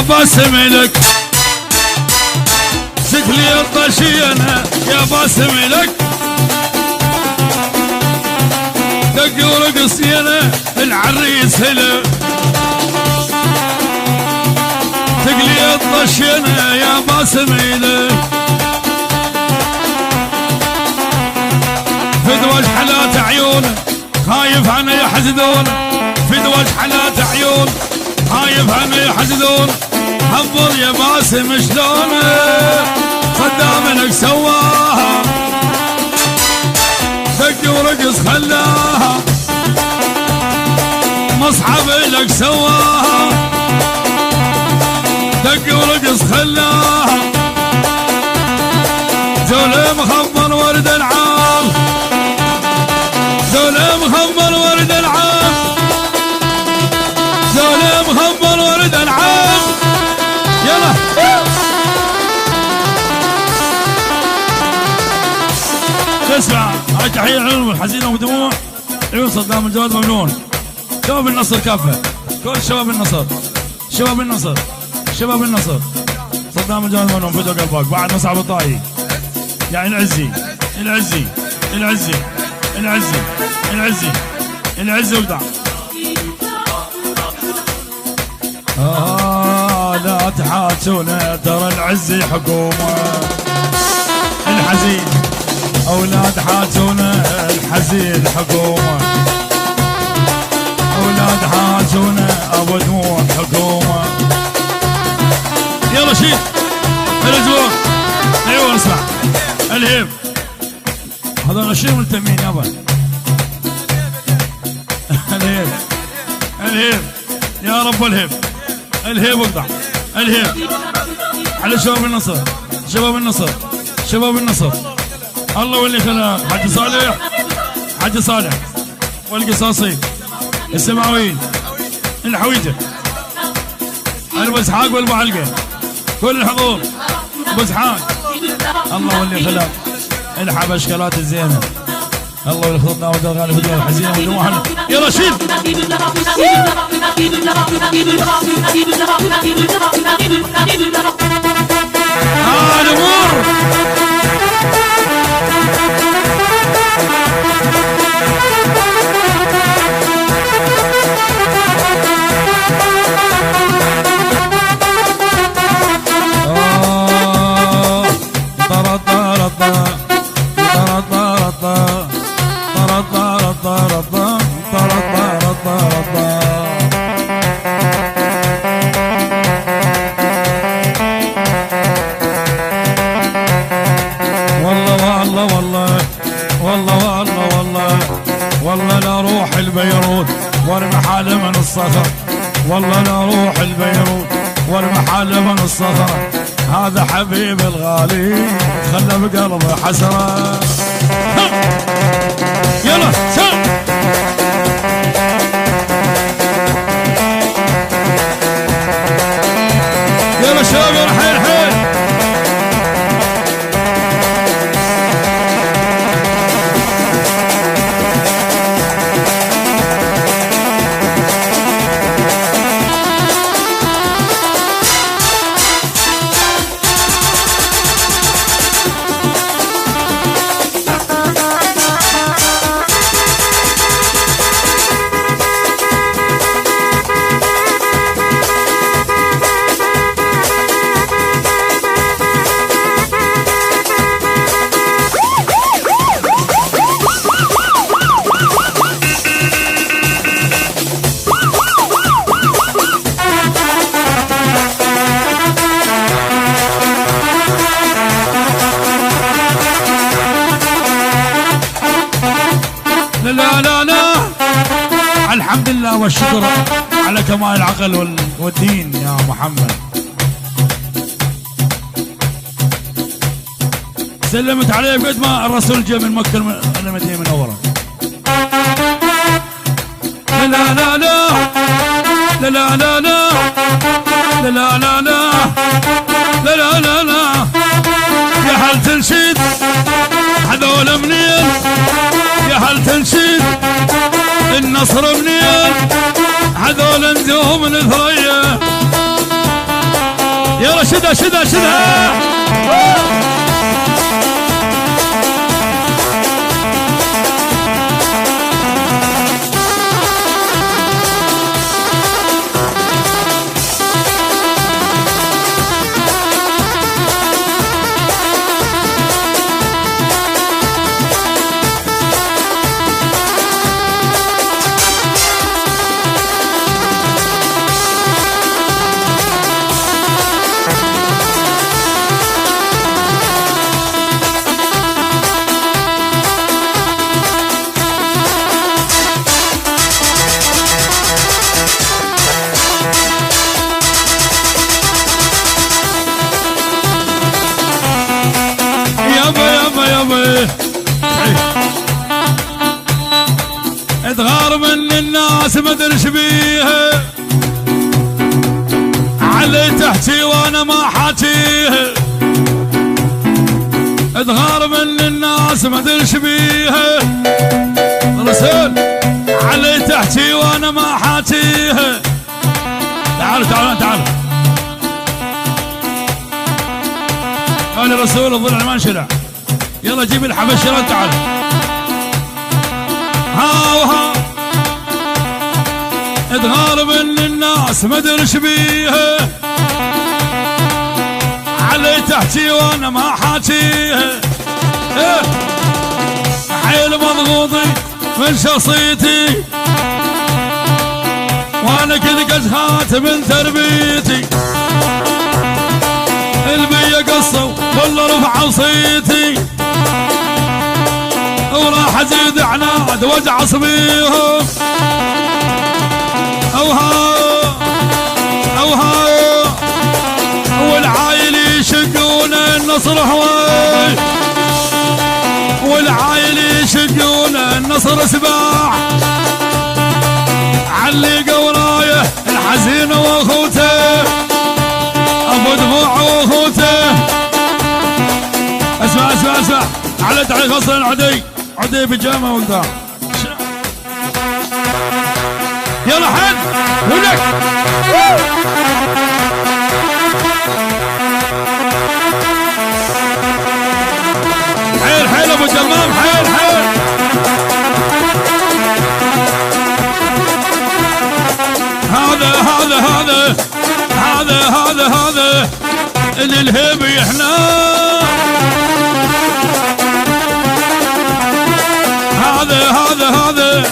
باسم لك شكلي الطشينة يا باسم لك دق ورقص يانا العريس هلا تقلي الطشينة يا باسم لك فدوى حالات عيونه خايف عنه يحسدونه فدوى حالات عيون خايف عنه يحسدونه حضر يا باسم شلونه صدام لك سواها دق ورقص خلاها مصحب لك سواها دق ورقص خلاها زول مخبر ورد العام زول مخبر ورد العام زول مخبر ورد العام يلا اسمع هاي تحية العلوم الحزينة ودموع عيون صدام الجواد ممنون شباب النصر كافة كل شباب النصر شباب النصر شباب النصر صدام الجواد ممنون فدوا قلبك بعد مصعب الطائي يعني العزي العزي العزي العزي العزي العزي وقطع لا تحاجونا ترى العزي حكومة الحزين أولاد حاجونا الحزين حكومة أولاد حاجونا أبو دموع حكومة يلا شيل الأجواء أيوة اسمع الهيب هذول شيء ملتمين يابا الهيب الهيب يا رب الهيب الهيب وقطع الهيب على شباب النصر شباب النصر شباب النصر الله واللي خلاك حاج صالح حاج صالح والقصاصي السماويين الحويجه ابو اسحاق والابو علقه كل الحضور ابو اسحاق الله واللي خلاك الحب اشكالات الزينه الله واللي خلطنا ودغال الهدوء الحزينه والدموع يلا شيل الامور والله لا روح البيروت وارمي حالي من الصخر والله لا روح البيروت وارمي حالي من الصخر هذا حبيبي الغالي خلى بقلبه حسرة يلا سلام يلا شباب يا حيل حيل لا لا لا الحمد لله والشكر على كمال العقل والدين يا محمد سلمت عليه قد ما الرسول جاء من مكة المدينة المنورة لا لا لا لا لا لا لا لا لا لا لا لا لا لا يا هل تنشد هذول منين يا هل تنشد النصر منين هذول انزوم من ثريا شدها شدها شدها. اتغار من الناس ما ادري بيها، علي تحكي وانا ما حاكيها. اتغار من الناس ما ادري بيها، رسول علي تحكي وانا ما حاكيها. تعالوا تعالوا تعالوا، قال رسول الضلع ما انشلع. يلا جيب الحبش يلا تعال. ها وها اتغار من الناس ما ادري ايش بيها، علي تحكي وانا ما حاكيها. حيل مضغوطي من شخصيتي، وانا كل قزهات من تربيتي. البيا قصوا ولا رفعوا صيتي، وراح ازيد عناد واجعص بيهم. اوها اوها والعايل يشقون النصر هواي، والعايل يشقون النصر سباع. علق ورايه الحزين واخوته، ابو دموع واخوته. اسمع اسمع اسمع، على تعليق خاصة العدي، عدي بيجامه وقطع. يلا حد ولك. حيل حيل ابو جمام، حيل حيل. هذا هذا هذا هذا هذا هذا اللي الهيب احنا. هذا هذا هذا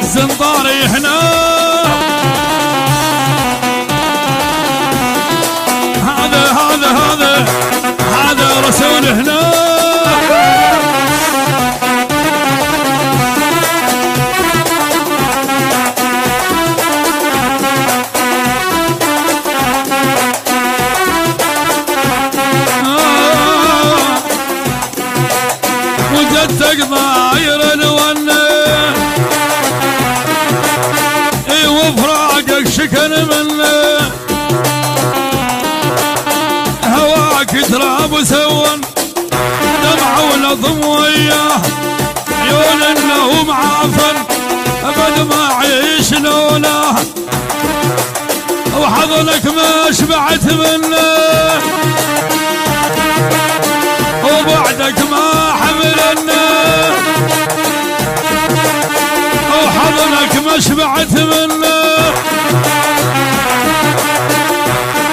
زنطاري هنا. هذا هذا هذا هذا رسول هنا. وجدتك ضاير الونه، وفراقك شكن منه. هواك تراب وسون دمع ولضم وياه، عيون انه معافن ابد ما عيش لولاه. وحضنك ما شبعت منه، وبعدك ما حملنا. وحضنك ما شبعت منه،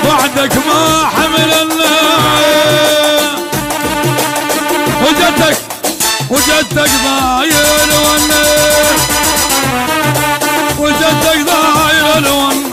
وعدك ما حملنا. وجدتك ضاير ونه، وجدتك ضاير ونه.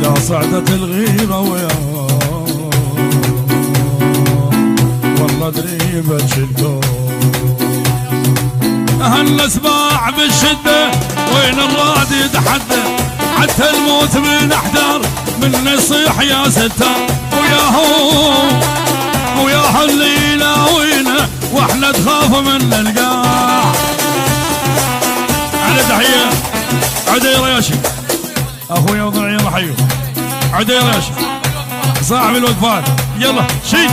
إذا صعدت الغيرة وياه والله دريبة الكون. هالأسباع بالشدة وين الراد يتحدى حتى الموت من أحدار من يصيح يا ستار. وياه اللي يلاوينا واحنا تخاف من القاع. على تحية عدير ياشي اخويا وضعي الله حيو. عدير ياشي صاحب الوقفات. يلا شيل